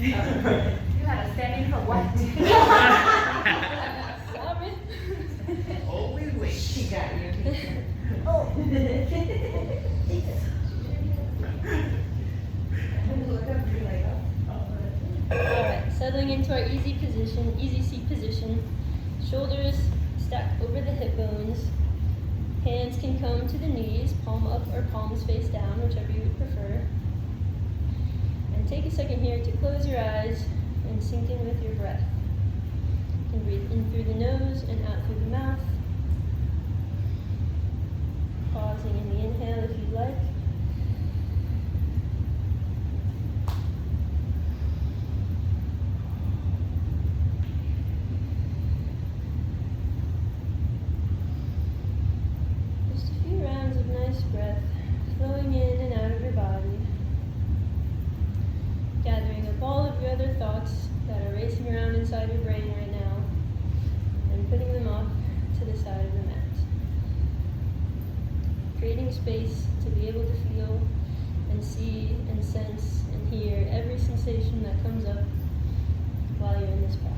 You had a standing for what? Sorry. Always wait. She got you. Oh. Alright, settling into our easy position, easy seat position. Shoulders stacked over the hip bones. Hands can come to the knees, palm up or palms face down, whichever you would prefer. And take a second here to close your eyes and sink in with your breath. You can breathe in through the nose and out through the mouth. Pausing in the inhale if you'd like. Just a few rounds of nice breath flowing in and out of your body. Gathering up all of your other thoughts that are racing around inside your brain right now and putting them off to the side of the mat. Creating space to be able to feel and see and sense and hear every sensation that comes up while you're in this practice.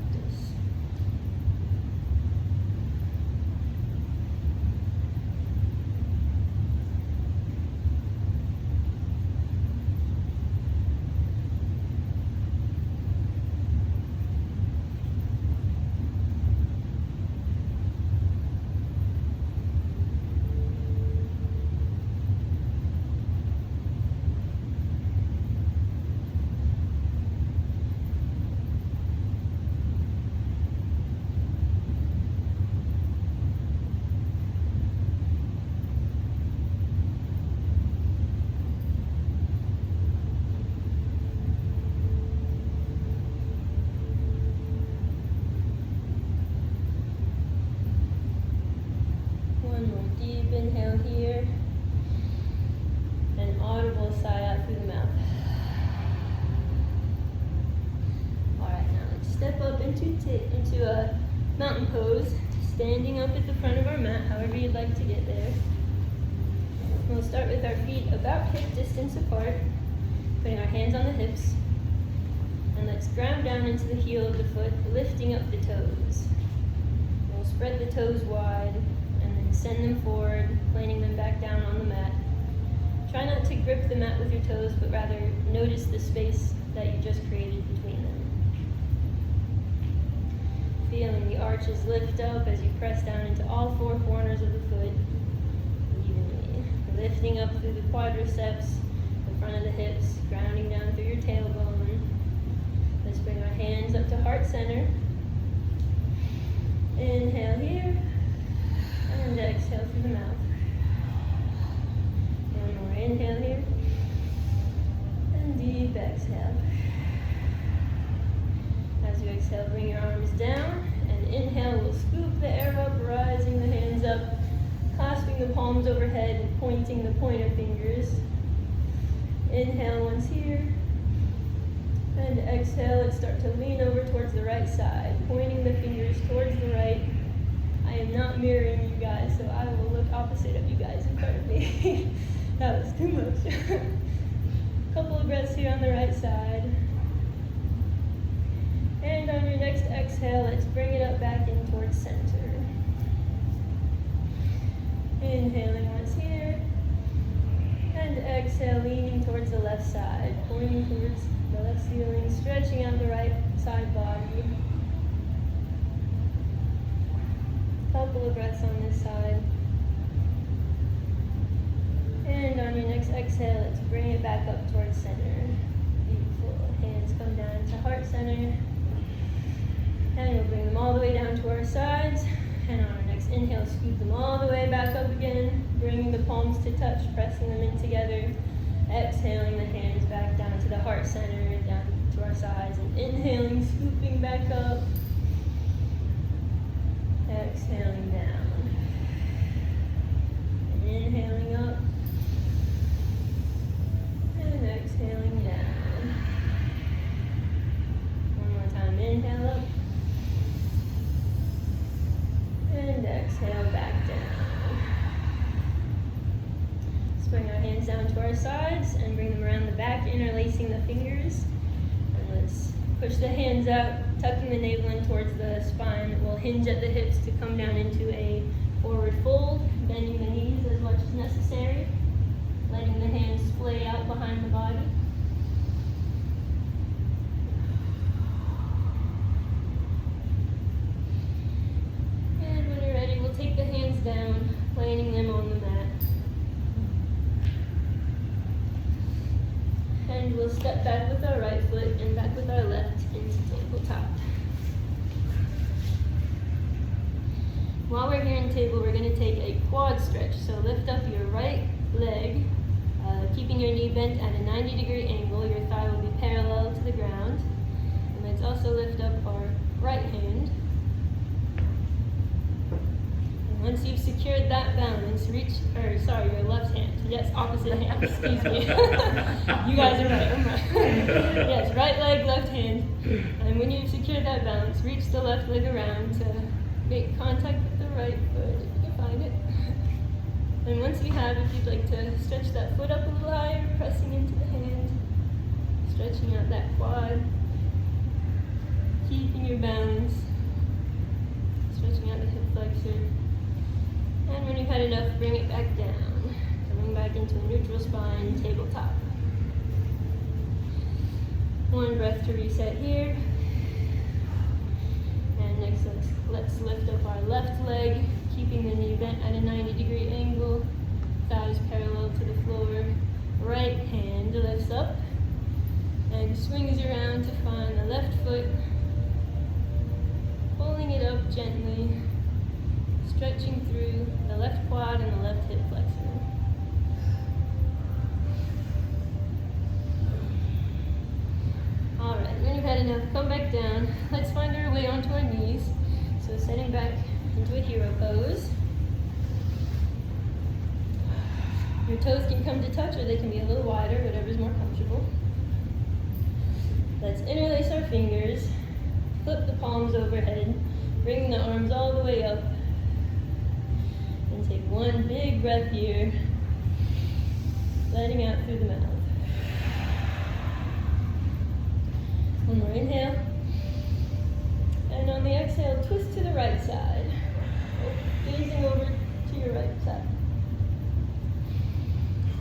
One more deep inhale here. An audible sigh out through the mouth. Alright, now let's step up into a mountain pose, standing up at the front of our mat, however you'd like to get there. We'll start with our feet about hip distance apart, putting our hands on the hips. And let's ground down into the heel of the foot, lifting up the toes. We'll spread the toes wide. Send them forward, planing them back down on the mat. Try not to grip the mat with your toes, but rather notice the space that you just created between them. Feeling the arches lift up as you press down into all four corners of the foot evenly. Lifting up through the quadriceps, the front of the hips, grounding down through your tailbone. Let's bring our hands up to heart center. Inhale here. And exhale through the mouth. One more inhale here. And deep exhale. As you exhale, bring your arms down. And inhale, we'll scoop the air up, rising the hands up, clasping the palms overhead and pointing the pointer fingers. Inhale once here. And exhale, let's start to lean over towards the right side, pointing the fingers towards the right. I am not mirroring you guys, so I will look opposite of you guys in front of me. That was too much. Couple of breaths here on the right side. And on your next exhale, let's bring it up back in towards center. Inhaling once here. And exhale, leaning towards the left side, pointing towards the left ceiling, stretching out the right side body. Couple of breaths on this side. And on your next exhale, let's bring it back up towards center. Beautiful. Hands come down to heart center. And we'll bring them all the way down to our sides. And on our next inhale, scoop them all the way back up again, bringing the palms to touch, pressing them in together. Exhaling the hands back down to the heart center, down to our sides, and inhaling, scooping back up. Exhaling down. And inhaling up. And exhaling down. One more time, inhale up. And exhale back down. Let's bring our hands down to our sides and bring them around the back, interlacing the fingers. And let's Push the hands out, tucking the navel in towards the spine. We'll hinge at the hips to come down into a forward fold, bending the knees as much as necessary, letting the hands splay out behind the body. And when you're ready, we'll take the hands down, planting them on the mat. And we'll step back with our right foot and back with our left into tabletop. While we're here in table, we're going to take a quad stretch. So lift up your right leg, keeping your knee bent at a 90-degree angle. Your thigh will be parallel to the ground. And let's also lift up our right hand. And once you've secured that balance, your left hand. Yes, opposite hand, excuse me. You guys are right, I'm right. Yes, right leg, left hand. And when you've secured that balance, reach the left leg around to make contact with the right foot, if you can find it. And once you have, if you'd like to stretch that foot up a little higher, pressing into the hand, stretching out that quad, keeping your balance, stretching out the hip flexor. And when you've had enough, bring it back down, coming back into a neutral spine, tabletop. One breath to reset here. And next, let's lift up our left leg, keeping the knee bent at a 90-degree angle, thighs parallel to the floor. Right hand lifts up and swings around to find the left foot, pulling it up gently, stretching through the left quad and the left hip flexor. Alright, when you've had enough, come back down. Let's find our way onto our knees. So setting back into a hero pose. Your toes can come to touch or they can be a little wider, whatever's more comfortable. Let's interlace our fingers, flip the palms overhead, bring the arms all the way up. And take one big breath here, letting out through the mouth. One more inhale. And on the exhale, twist to the right side. Gazing over to your right side.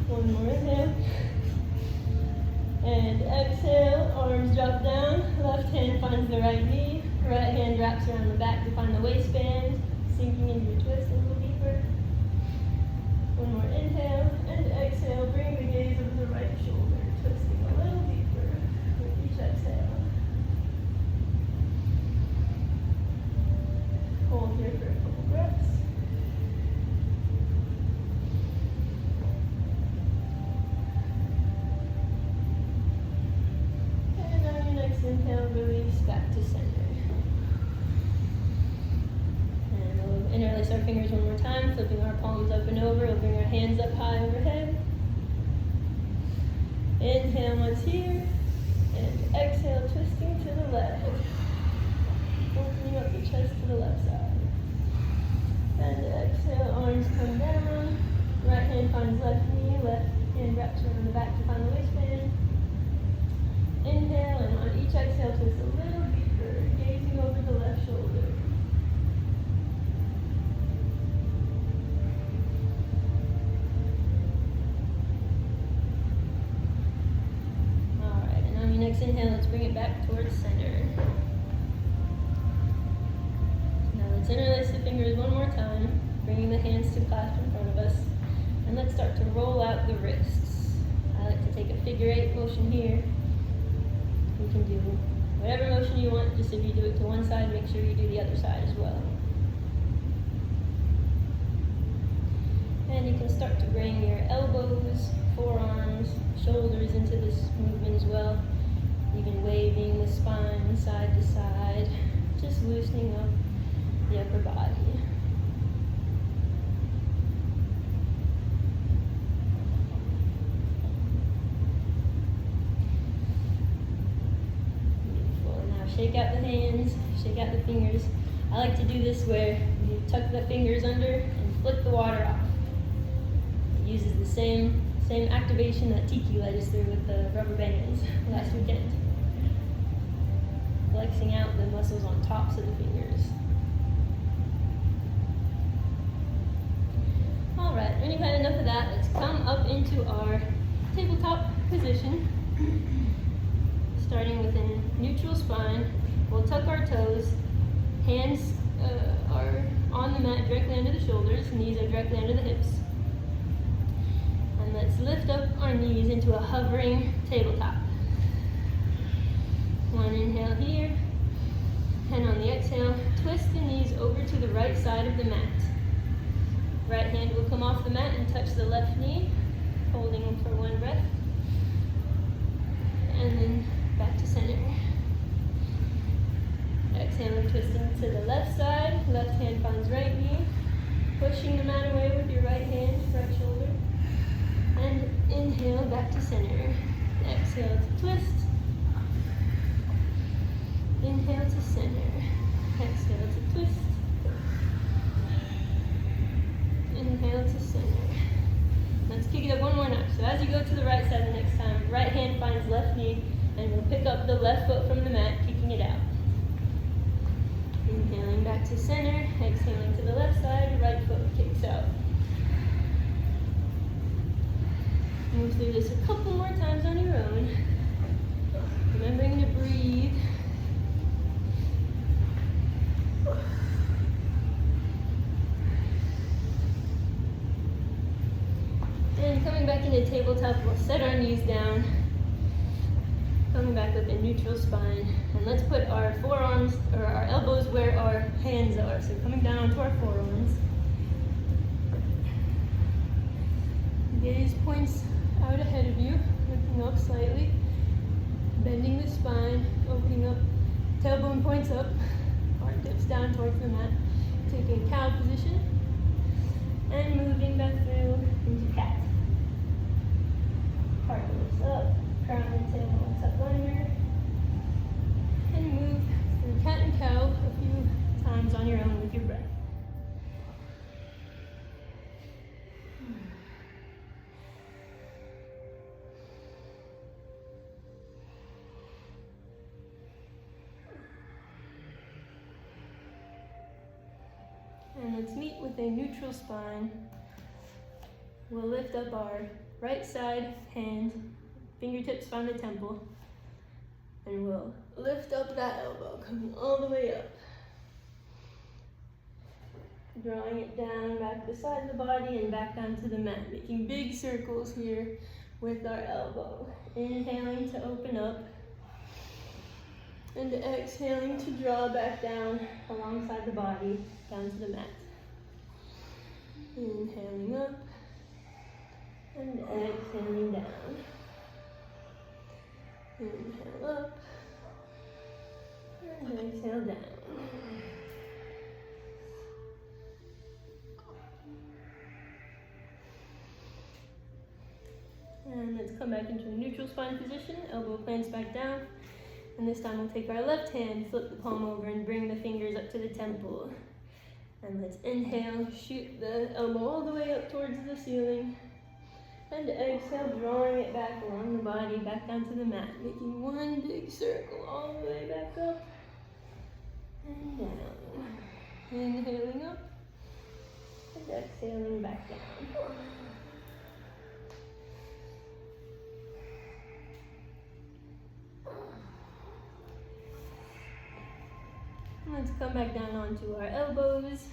One more inhale. And exhale, arms drop down. Left hand finds the right knee. Right hand wraps around the back to find the waistband. Sinking into your twist a little deeper. One more inhale. And exhale, bring the gaze over the right shoulder. Twisting a little deeper with each exhale. Hold here for a couple breaths. And on your next inhale, release back to center. And we'll interlace our fingers one more time, flipping our palms up and over. We'll bring our hands up high overhead. Inhale once here, and exhale, twisting to the left. Opening up your chest to the left side. And exhale, arms come down. Right hand finds left knee, left hand wraps around the back to find the waistband. Inhale, and on each exhale, twist a little deeper, gazing over the left shoulder. Alright, and on your next inhale, let's bring it back towards center. Let's interlace the fingers one more time, bringing the hands to clasp in front of us. And let's start to roll out the wrists. I like to take a figure 8 motion here. You can do whatever motion you want, just if you do it to one side, make sure you do the other side as well. And you can start to bring your elbows, forearms, shoulders into this movement as well. Even waving the spine side to side, just loosening up the upper body. Beautiful. Now shake out the hands, shake out the fingers. I like to do this where you tuck the fingers under and flick the water off. It uses the same activation that Tiki led us through with the rubber bands last weekend. flexing out the muscles on tops of the fingers. All right, when you've had enough of that, let's come up into our tabletop position. Starting with a neutral spine, we'll tuck our toes, hands are on the mat directly under the shoulders, knees are directly under the hips. And let's lift up our knees into a hovering tabletop. One inhale here, and on the exhale, twist the knees over to the right side of the mat. Right hand will come off the mat and touch the left knee, holding for one breath. And then back to center. Exhaling, twisting to the left side. Left hand finds right knee. Pushing the mat away with your right hand, right shoulder. And inhale, back to center. Exhale to twist. Inhale to center. Exhale to twist. Inhale to center. Let's kick it up one more notch. So as you go to the right side the next time, right hand finds left knee, and we'll pick up the left foot from the mat, kicking it out. Inhaling back to center, exhaling to the left side, right foot kicks out. Move through this a couple more times on your own. Remembering to breathe. And coming back into tabletop, we'll set our knees down. Coming back with a neutral spine. And let's put our forearms, or our elbows where our hands are. So coming down onto our forearms. Gaze points out ahead of you, looking up slightly. Bending the spine, opening up, tailbone points up. Heart dips down towards the mat. Taking cow position. And moving back through into cat. Heart lifts up, crown and tail lifts up under. And move through cat and cow a few times on your own with your breath. And let's meet with a neutral spine. We'll lift up our right side hand, fingertips find the temple, and we'll lift up that elbow, coming all the way up. Drawing it down, back beside the body and back down to the mat, making big circles here with our elbow. Inhaling to open up, and exhaling to draw back down alongside the body, down to the mat. Inhaling up, and exhaling down. Inhale up, and exhale down. And let's come back into a neutral spine position, elbow plants back down. And this time we'll take our left hand, flip the palm over, and bring the fingers up to the temple. And let's inhale, shoot the elbow all the way up towards the ceiling. And exhale, drawing it back along the body, back down to the mat, making one big circle all the way back up and down. Inhaling up, and exhaling back down. Let's come back down onto our elbows,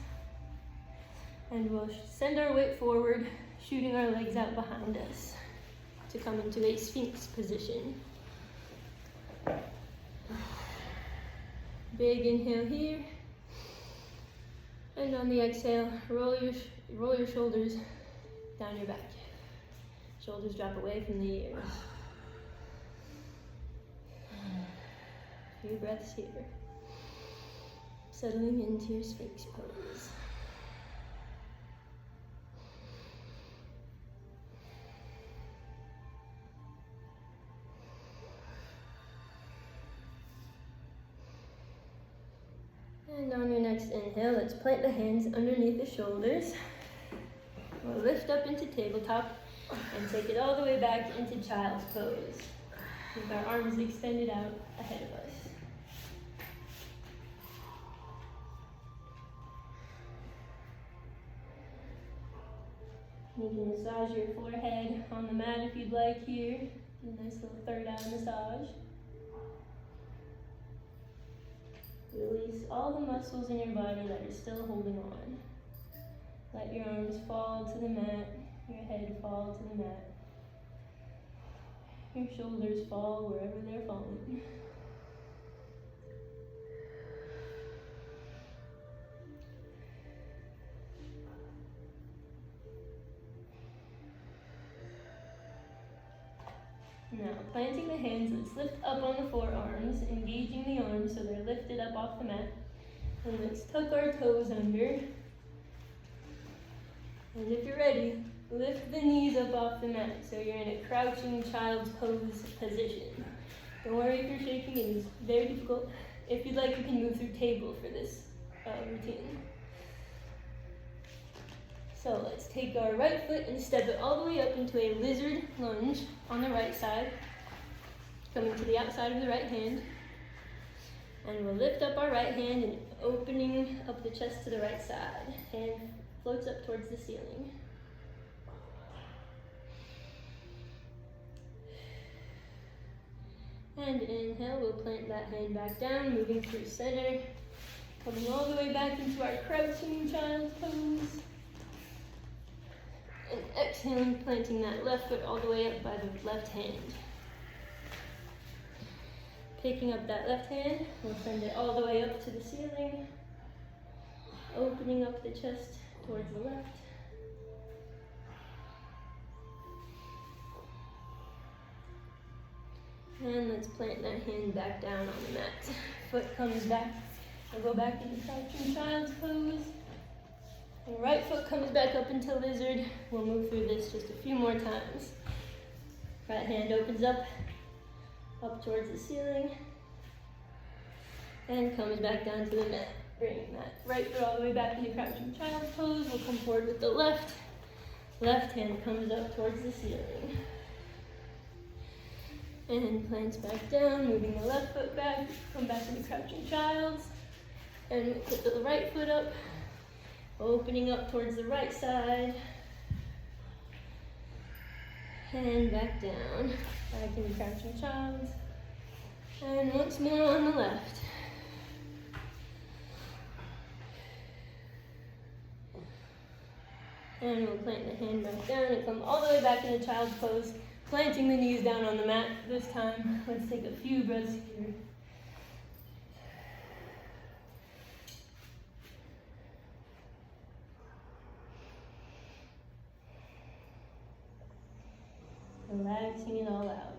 and we'll send our weight forward, shooting our legs out behind us to come into a Sphinx position. Big inhale here, and on the exhale, roll your shoulders down your back. Shoulders drop away from the ears. A few breaths here. Settling into your Sphinx pose. And on your next inhale, let's plant the hands underneath the shoulders. We'll lift up into tabletop and take it all the way back into child's pose with our arms extended out ahead of us. You can massage your forehead on the mat if you'd like here. Do a nice little third eye massage. Release all the muscles in your body that are still holding on. Let your arms fall to the mat, your head fall to the mat. Your shoulders fall wherever they're falling. Now, planting the hands, let's lift up on the forearms, engaging the arms so they're lifted up off the mat. And let's tuck our toes under. And if you're ready, lift the knees up off the mat so you're in a crouching child's pose position. Don't worry if you're shaking, it is very difficult. If you'd like, you can move through table for this routine. So let's take our right foot and step it all the way up into a lizard lunge on the right side, coming to the outside of the right hand. And we'll lift up our right hand and opening up the chest to the right side. Hand floats up towards the ceiling. And inhale, we'll plant that hand back down, moving through center, coming all the way back into our crouching child's pose. And exhaling, planting that left foot all the way up by the left hand. Picking up that left hand, we'll send it all the way up to the ceiling, opening up the chest towards the left. And let's plant that hand back down on the mat. Foot comes back. We'll go back into crouching child's pose. And right foot comes back up into lizard. We'll move through this just a few more times. Right hand opens up towards the ceiling. And comes back down to the mat. Bringing that right foot all the way back into crouching child's pose. We'll come forward with the left. Left hand comes up towards the ceiling. And plants back down, moving the left foot back, come back into crouching child's. And we put the right foot up, opening up towards the right side. And back down, back into crouching child's. And once more on the left. And we'll plant the hand back down and come all the way back into child's pose. Planting the knees down on the mat this time. Let's take a few breaths here. Relaxing it all out.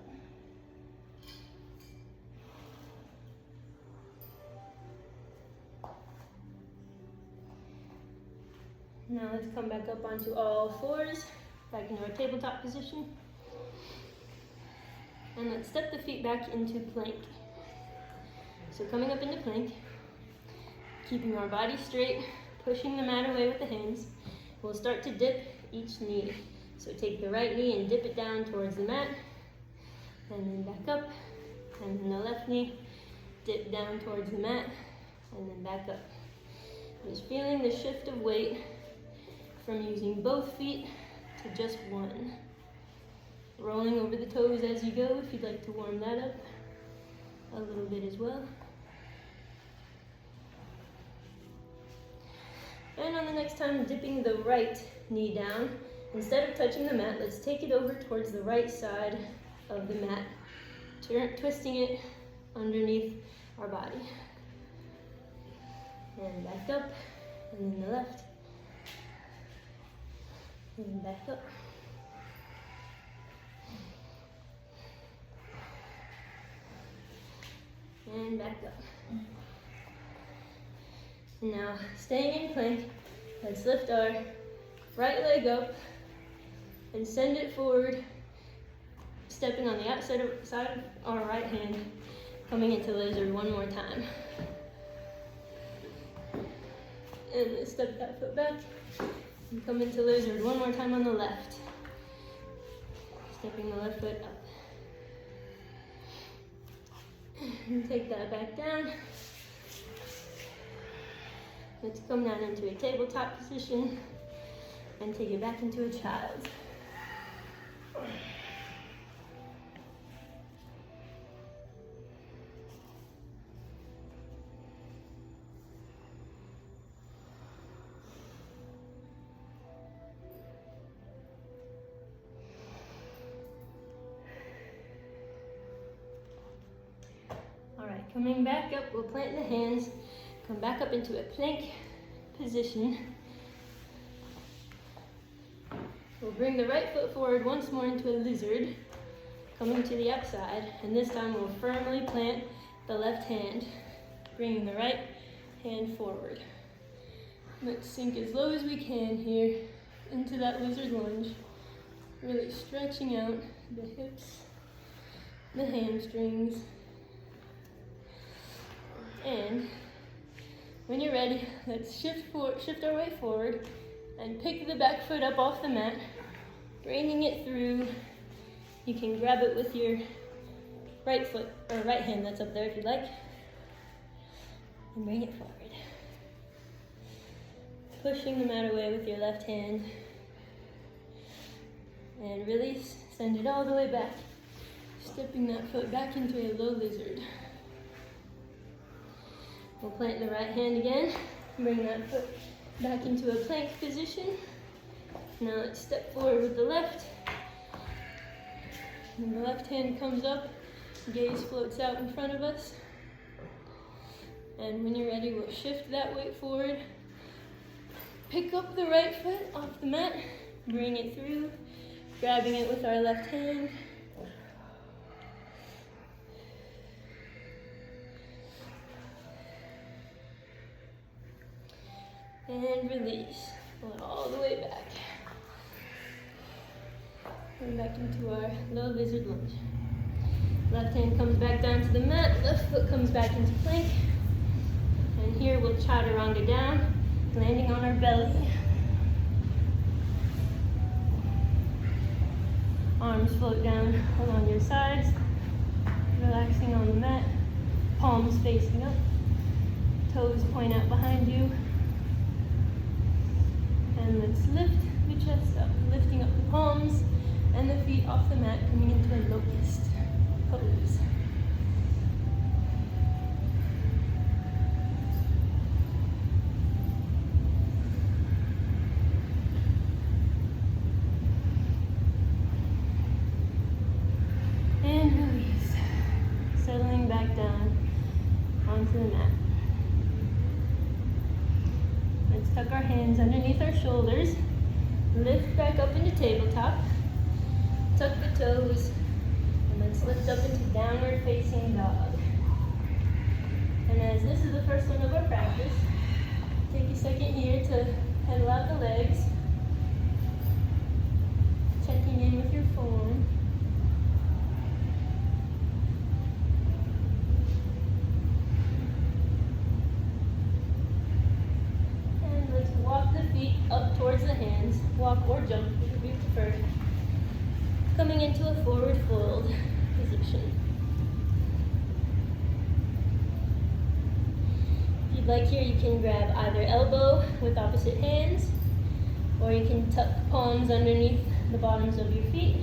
Now let's come back up onto all fours, back into our tabletop position. And let's step the feet back into plank. So coming up into plank, keeping our body straight, pushing the mat away with the hands, we'll start to dip each knee. So take the right knee and dip it down towards the mat, and then back up, and then the left knee, dip down towards the mat, and then back up. Just feeling the shift of weight from using both feet to just one. Rolling over the toes as you go if you'd like to warm that up a little bit as well. And on the next time, dipping the right knee down. Instead of touching the mat, let's take it over towards the right side of the mat, twisting it underneath our body. And back up, and then the left. And back up. And back up. Now, staying in plank, let's lift our right leg up and send it forward, stepping on the outside side of our right hand, coming into lizard one more time. And let's step that foot back and come into lizard one more time on the left. Stepping the left foot up. And take that back down. Let's come down into a tabletop position. and take it back into a child. Alright, coming back up, we'll plant the hands, come back up into a plank position. We'll bring the right foot forward once more into a lizard, coming to the outside, and this time we'll firmly plant the left hand, bringing the right hand forward. Let's sink as low as we can here into that lizard lunge, really stretching out the hips, the hamstrings. And when you're ready, let's shift our way forward and pick the back foot up off the mat, bringing it through. You can grab it with your right foot or right hand that's up there if you'd like, and bring it forward. Pushing the mat away with your left hand, and release, send it all the way back, stepping that foot back into a low lizard. We'll plant the right hand again, bring that foot back into a plank position. Now let's step forward with the left. And the left hand comes up, gaze floats out in front of us. And when you're ready, we'll shift that weight forward. Pick up the right foot off the mat, bring it through, grabbing it with our left hand. And release. Pull it all the way back. And back into our low lizard lunge. Left hand comes back down to the mat, left foot comes back into plank. And here we'll chaturanga down, landing on our belly. Arms float down along your sides, relaxing on the mat, palms facing up, toes point out behind you. And let's lift the chest up, lifting up the palms and the feet off the mat, coming into a locust pose. And release, settling back down onto the mat. Let's tuck our hands underneath our shoulders, lift back up into tabletop, tuck the toes, and let's lift up into downward facing dog. And as this is the first one of our practice, take a second here to pedal out the legs, checking in with your form. Walk the feet up towards the hands, walk or jump, which would be preferred. Coming into a forward fold position. If you'd like here, you can grab either elbow with opposite hands, or you can tuck palms underneath the bottoms of your feet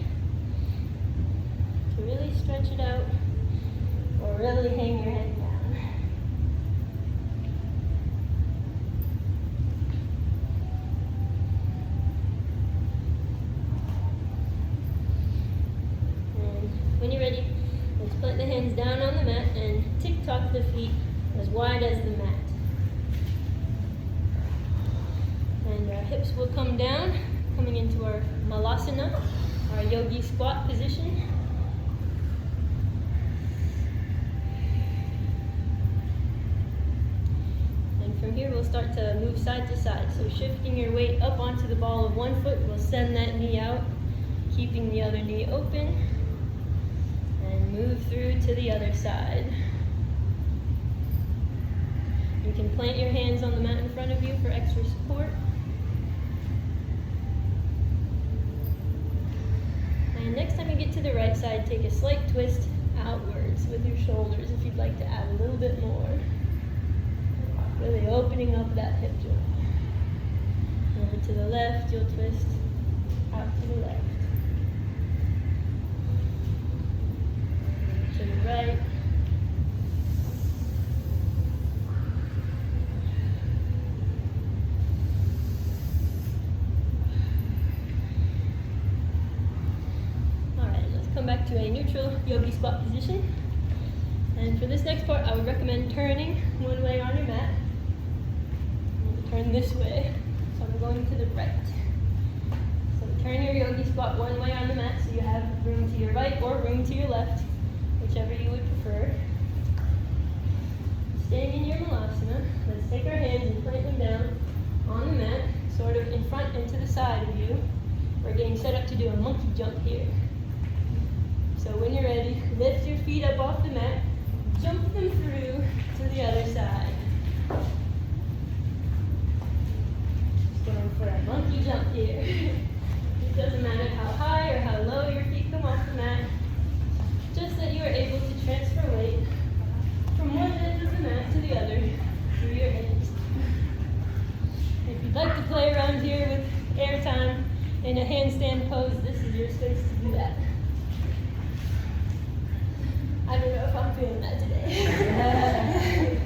to really stretch it out, or really hang your head down. When you're ready, let's put the hands down on the mat and tick-tock the feet as wide as the mat. And our hips will come down, coming into our malasana, our yogi squat position. And from here, we'll start to move side to side. So shifting your weight up onto the ball of one foot, we'll send that knee out, keeping the other knee open. And move through to the other side. You can plant your hands on the mat in front of you for extra support. And next time you get to the right side, take a slight twist outwards with your shoulders if you'd like to add a little bit more. Really opening up that hip joint. And we'll To the left, you'll twist out to the left. To the right. Alright, let's come back to a neutral yogi squat position. And for this next part, I would recommend turning one way on your mat. Turn this way, so I'm going to the right. So turn your yogi squat one way on the mat so you have room to your right or room to your left, whichever you would prefer. Staying in your malasana, let's take our hands and plant them down on the mat, sort of in front and to the side of you. We're getting set up to do a monkey jump here. So when you're ready, lift your feet up off the mat, jump them through to the other side. Going for a monkey jump here. It doesn't matter how high or how low your feet come off the mat, just that you are able to transfer weight from one end of the mat to the other through your hands. If you'd like to play around here with air time in a handstand pose, this is your space to do that. I don't know if I'm feeling that today.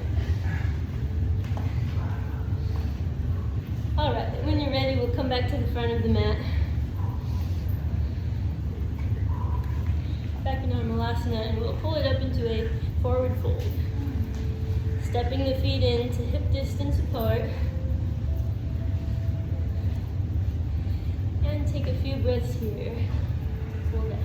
Alright, when you're ready, we'll come back to the front of the mat. Back in our malasana, and we'll pull it up into a forward fold. Stepping the feet in to hip distance apart. And take a few breaths here. Pull down.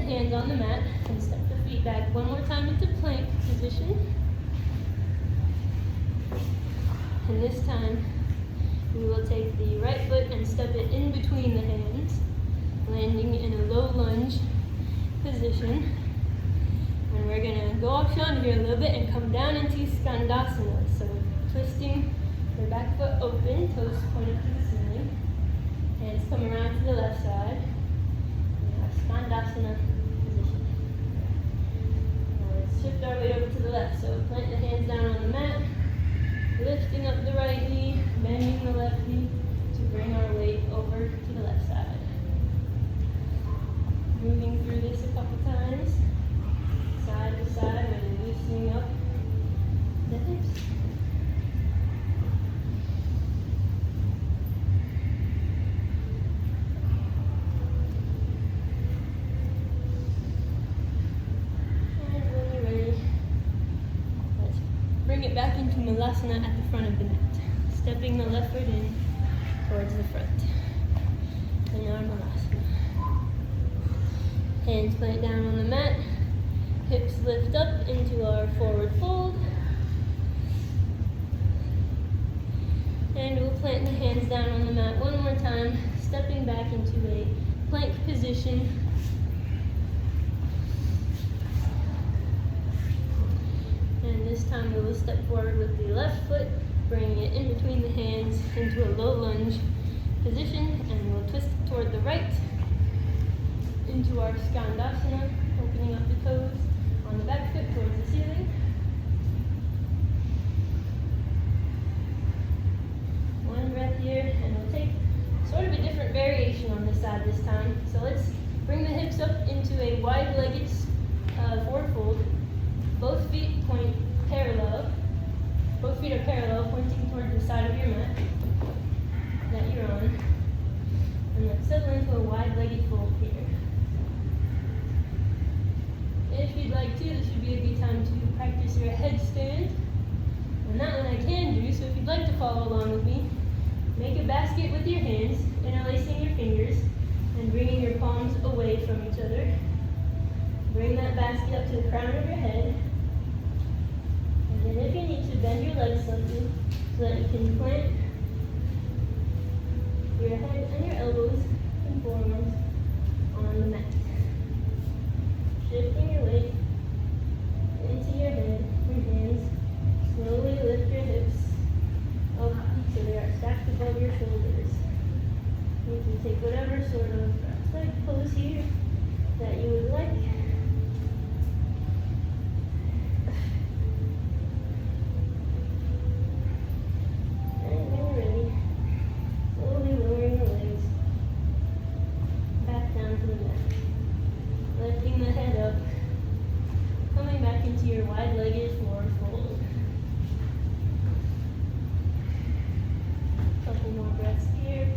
Hands on the mat and step the feet back one more time into plank position. And this time we will take the right foot and step it in between the hands, landing in a low lunge position. And we're going to go off shoulder here a little bit and come down into Skandasana. So twisting the back foot open, toes pointed to the ceiling. Hands come around to the left side. Skandasana position. Now let's shift our weight over to the left. So plant the hands down on the mat, lifting up the right knee, bending the left knee to bring our weight over to the left side. Moving through this a couple times, side to side, and loosening up the hips. It back into Malasana at the front of the mat, stepping the left foot in towards the front. And our Malasana. Hands plant down on the mat, hips lift up into our forward fold. And we'll plant the hands down on the mat one more time, stepping back into a plank position. And this time we will step forward with the left foot, bringing it in between the hands into a low lunge position, and we'll twist toward the right into our Skandasana, opening up the toes on the back foot towards the ceiling. One breath here, and we'll take sort of a different variation on this side this time. So let's bring the hips up into a wide-legged forward fold. Both feet point parallel. Both feet are parallel, pointing toward the side of your mat that you're on. And let's settle into a wide-legged fold here. If you'd like to, this would be a good time to practice your headstand. And that one I can do, so if you'd like to follow along with me, make a basket with your hands, interlacing your fingers, and bringing your palms away from each other. Bring that basket up to the crown of your head. And then if you need to, bend your legs slightly so that you can plant your head and your elbows and forearms on the mat. Shifting your weight into your head and hands. Slowly lift your hips sort of leg pose here that you would like. And when you're ready, slowly lowering the legs back down to the mat. Lifting the head up, coming back into your wide-legged forward fold. Couple more breaths here.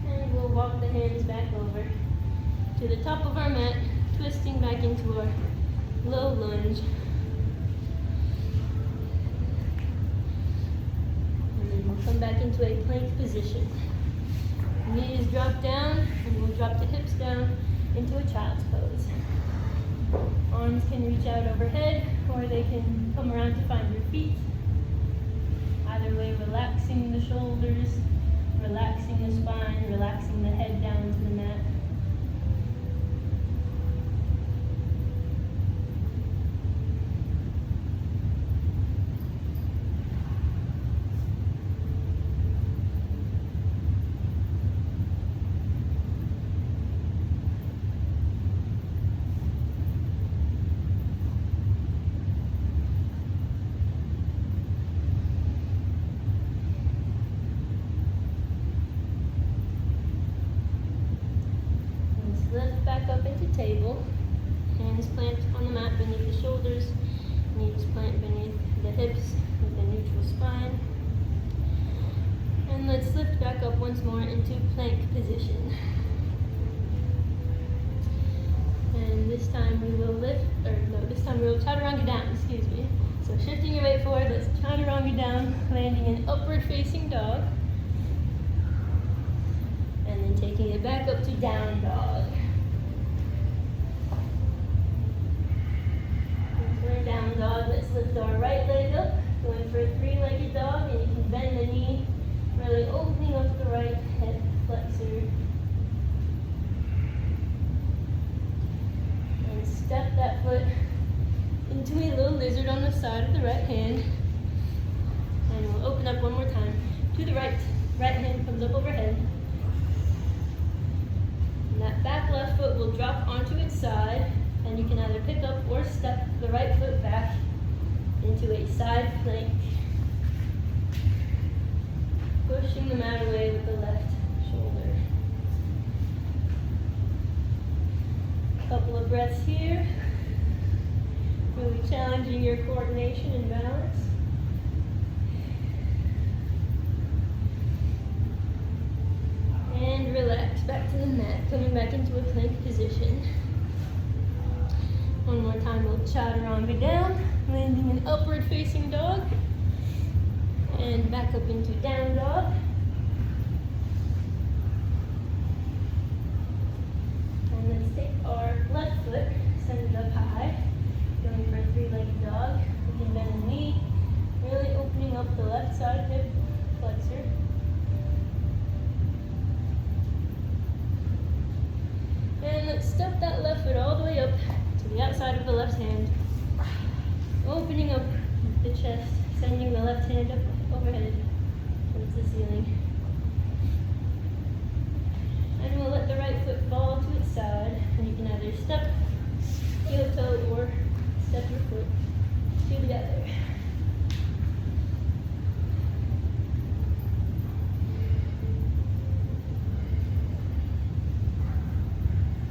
And we'll walk the hands back over to the top of our mat, twisting back into our low lunge. And then we'll come back into a plank position. Knees drop down, and we'll drop the hips down into a child's pose. Arms can reach out overhead, or they can come around to find your feet. Either way, relaxing the shoulders, relaxing the spine, relaxing the head down to the mat. Lift back up into table. Hands plant on the mat beneath the shoulders. Knees plant beneath the hips with a neutral spine. And let's lift back up once more into plank position. And this time we will this time we will chaturanga down, excuse me. So shifting your weight forward, let's chaturanga down, landing in upward facing dog. And then taking it back up to down dog. For down dog, let's lift our right leg up, going for a three-legged dog, and you can bend the knee, really opening up the right hip flexor. And step that foot into a little lizard on the side of the right hand. And we'll open up one more time to the right. Right hand comes up overhead. And that back left foot will drop onto its side, and you can either pick up or step the right foot back into a side plank. Pushing the mat away with the left shoulder. Couple of breaths here. Really challenging your coordination and balance. And relax back to the mat, coming back into a plank position. One more time, we'll chaturanga down, landing in upward facing dog. And back up into down dog. And let's take our left foot, send it up high, going for a three-legged dog. We can bend the knee, really opening up the left side hip flexor. And let's step that left foot all the way up to the outside of the left hand, opening up the chest, sending the left hand up overhead towards the ceiling. And we'll let the right foot fall to its side, and you can either step heel toe or step your foot to the other.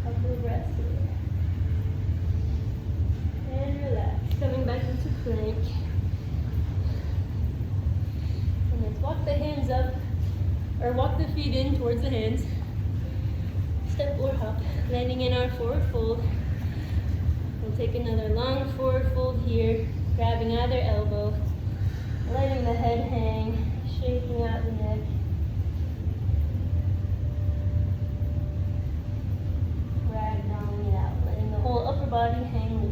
Couple of breaths here. And relax, coming back into plank. And let's walk the hands up, or walk the feet in towards the hands. Step or hop, landing in our forward fold. We'll take another long forward fold here, grabbing either elbow, letting the head hang, shaking out the neck. Ragdolling it out, letting the whole upper body hang loose.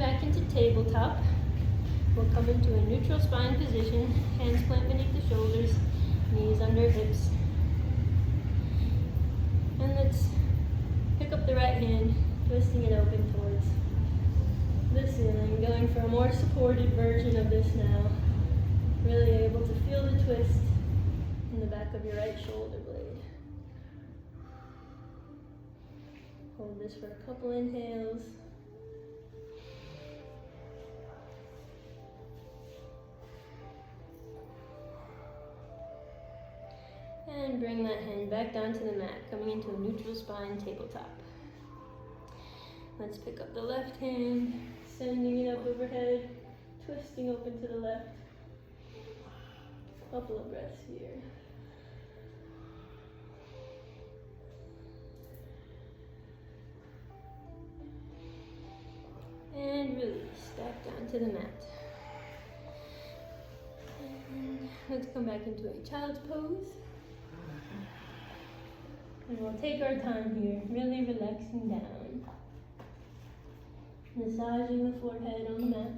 back into tabletop. We'll come into a neutral spine position, hands plant beneath the shoulders, knees under hips. And let's pick up the right hand, twisting it open towards the ceiling, going for a more supported version of this now. Really able to feel the twist in the back of your right shoulder blade. Hold this for a couple inhales. And bring that hand back down to the mat, coming into a neutral spine tabletop. Let's pick up the left hand, sending it up overhead, twisting open to the left. Couple of breaths here. And release, back down to the mat. And let's come back into a child's pose. And we'll take our time here, really relaxing down. Massaging the forehead on the mat.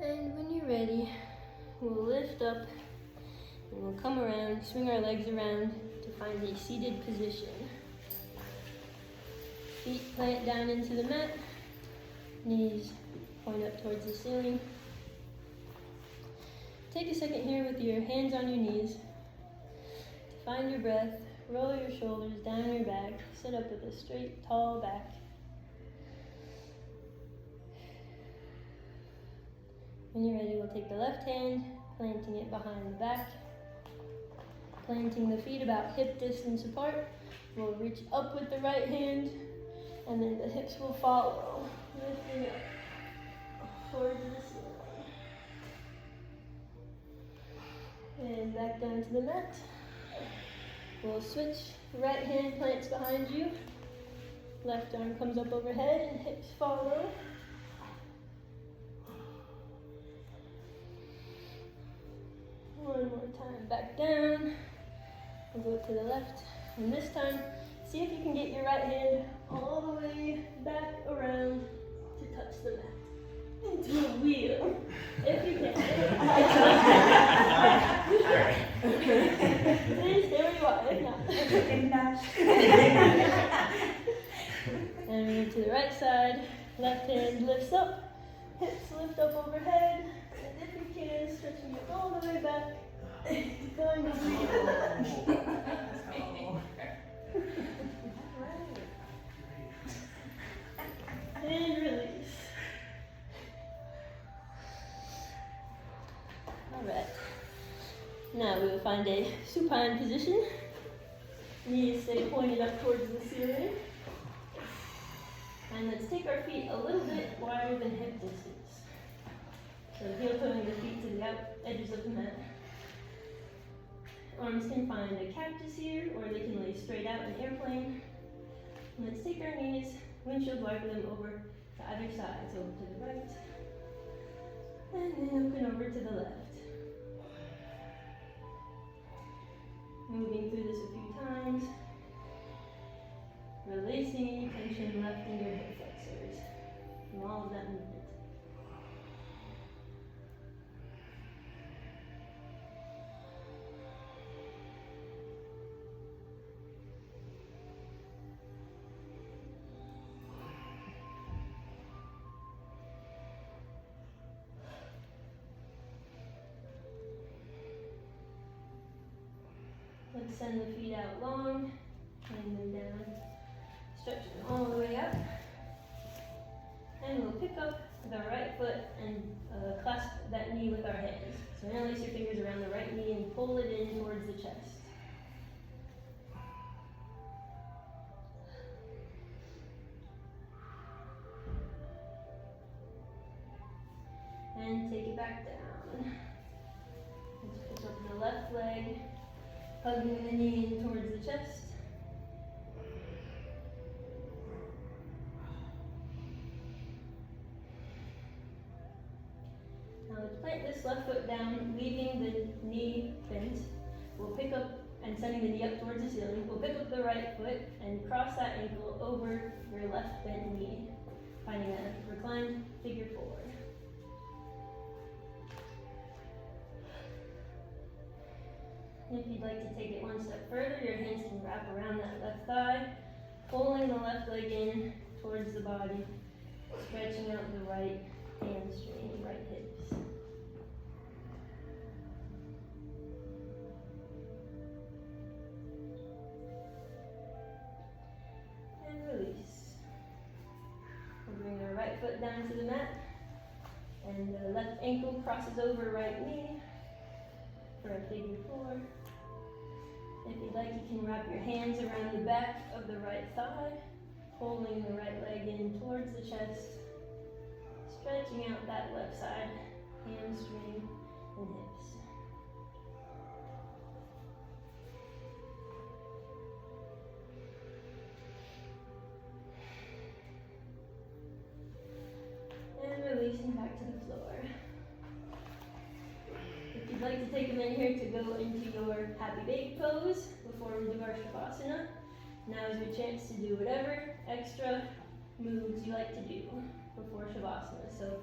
And when you're ready, we'll lift up and we'll come around, swing our legs around to find a seated position. Feet plant down into the mat, knees point up towards the ceiling. Take a second here with your hands on your knees to find your breath, roll your shoulders down your back, sit up with a straight, tall back. When you're ready, we'll take the left hand, planting it behind the back, planting the feet about hip distance apart. We'll reach up with the right hand, and then the hips will follow, lifting up towards the ceiling. And back down to the mat. We'll switch. Right hand plants behind you. Left arm comes up overhead and hips follow. One more time, back down. We'll go to the left. And this time, see if you can get your right hand all the way back around to touch the mat. Into a wheel, if you can. Please stay where you are, if not. And move to the right side. Left hand lifts up, hips lift up overhead. And if you can, stretching it all the way back. Going to wheel. And release. Alright. Now we will find a supine position. Knees stay pointed up towards the ceiling. And let's take our feet a little bit wider than hip distance. So heel toeing the feet to the edges of the mat. Arms can find a cactus here, or they can lay straight out in airplane. And let's take our knees, windshield wiper them over to either side, so over to the right, and then open over to the left. Moving through this a few times, releasing any tension left in your hip flexors from all of that movement. Let's send the feet out long, hang them down, stretch them all the way up. And we'll pick up with our right foot and clasp that knee with our hands. So interlace your fingers around the right knee and pull it in towards the chest. take it back down. Let's pick up the left leg, hugging the knee in towards the chest. Now let's plant this left foot down, leaving the knee bent. We'll pick up and sending the knee up towards the ceiling. We'll pick up the right foot and cross that ankle over your left bent knee, finding a reclined figure forward. And if you'd like to take it one step further, your hands can wrap around that left thigh, pulling the left leg in towards the body, stretching out the right hamstring, right hips. And release. We'll bring the right foot down to the mat, and the left ankle crosses over right knee for a figure four. If you'd like, you can wrap your hands around the back of the right thigh, pulling the right leg in towards the chest, stretching out that left side, hamstring and hips. And releasing back to the floor. If you'd like to take a minute here to go into your happy baby pose before we do our shavasana, now is your chance to do whatever extra moves you like to do before shavasana. So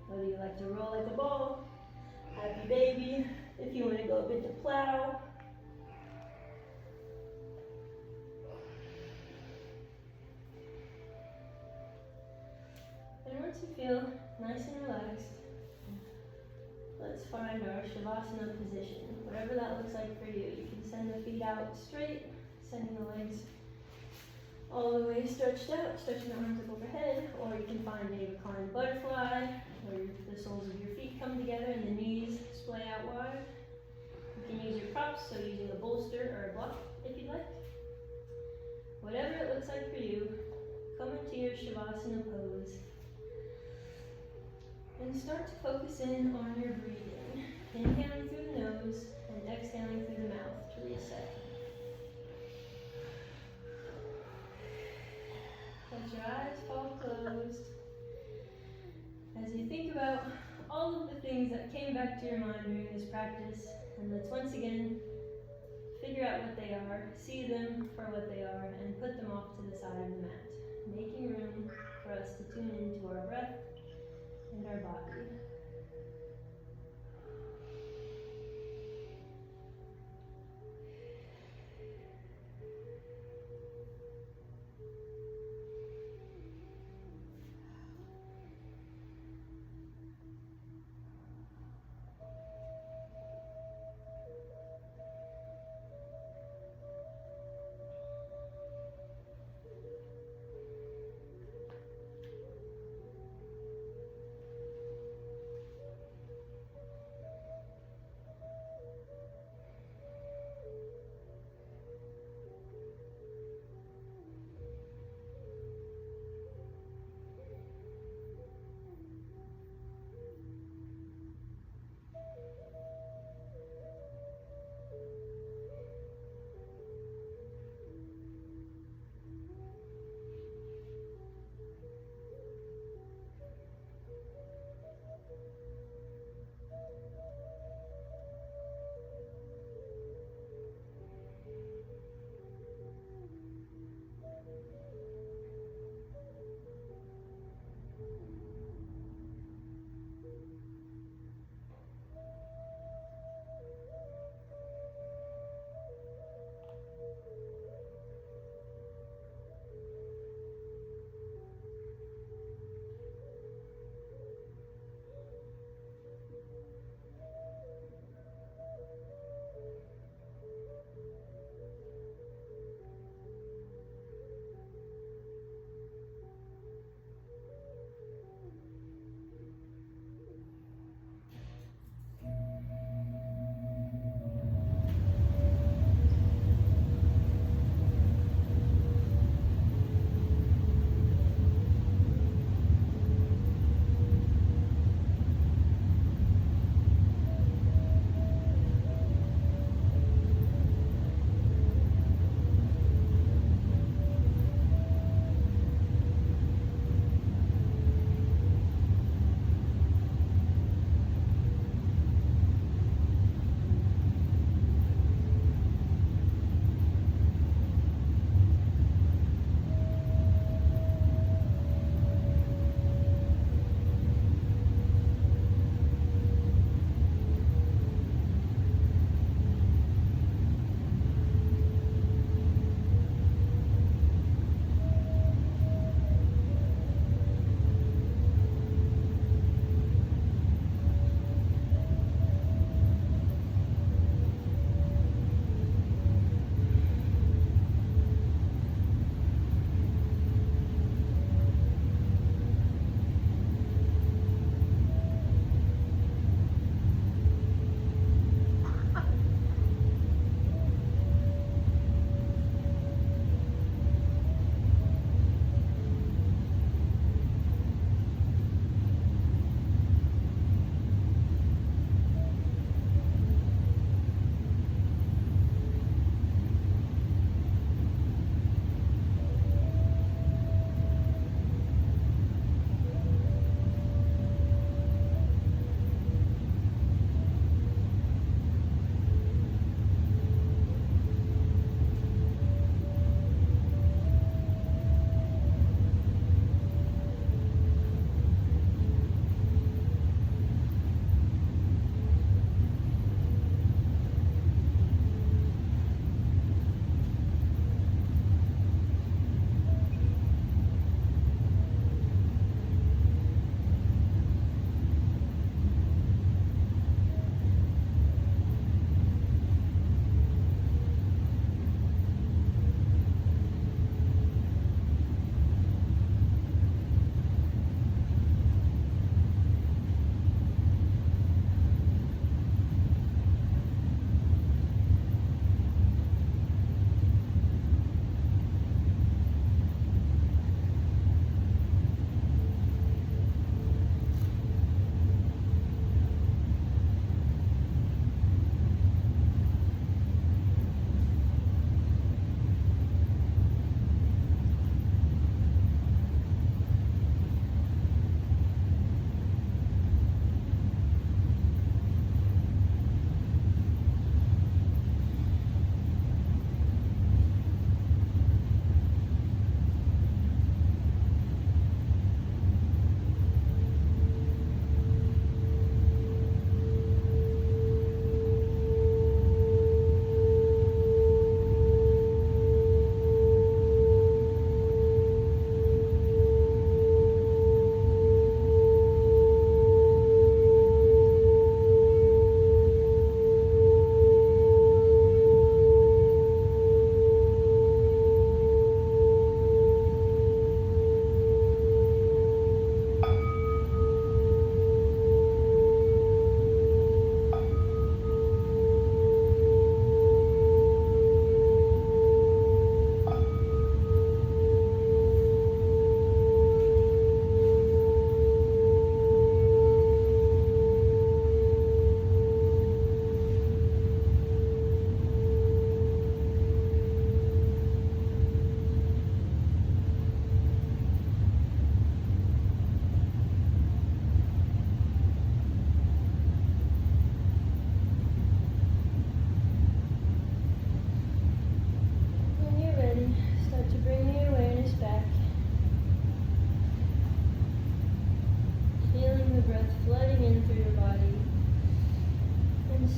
whether you like to roll like a ball, happy baby, if you want to go up into plow. And once you feel nice and relaxed, let's find our shavasana position. Whatever that looks like for you. You can send the feet out straight, sending the legs all the way stretched out, stretching the arms up overhead, or you can find a reclined butterfly, where the soles of your feet come together and the knees splay out wide. You can use your props, so using a bolster or a block if you'd like. Whatever it looks like for you, come into your shavasana pose and start to focus in on your breathing. Inhaling through the nose and exhaling through the mouth to reset. Let your eyes fall closed as you think about all of the things that came back to your mind during this practice, and let's once again figure out what they are, see them for what they are, and put them off to the side of the mat, making room for us to tune into our breath and our body.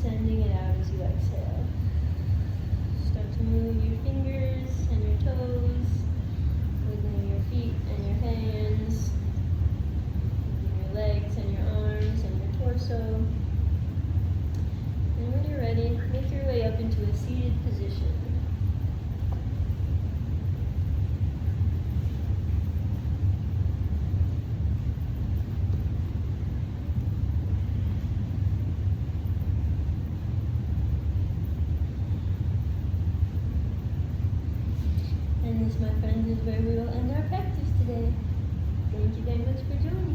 sending it out as you exhale. Start to move your fingers and your toes, wiggling your feet and your hands, moving your legs and your arms and your torso. And when you're ready, make your way up into a seated position. And this, my friends, is where we will end our practice today. Thank you very much for joining.